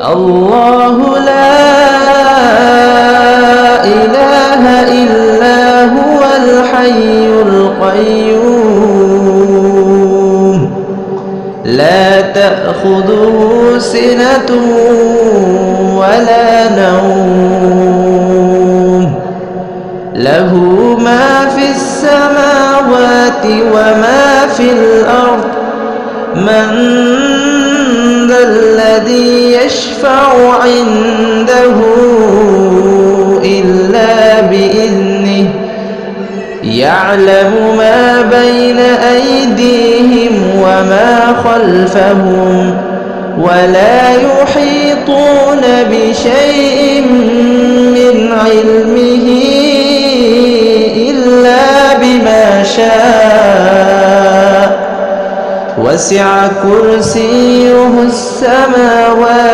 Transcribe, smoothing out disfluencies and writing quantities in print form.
الله لا إله إلا هو الحي القيوم لا تأخذه سنة ولا نوم له ما في السماوات وما في الأرض من ذا الذي يشفع عنده إلا بإذنه يعلم ما بين أيديهم وما خلفهم ولا يحيطون بشيء من علمه إلا بما شاء وسع كرسيه السماوات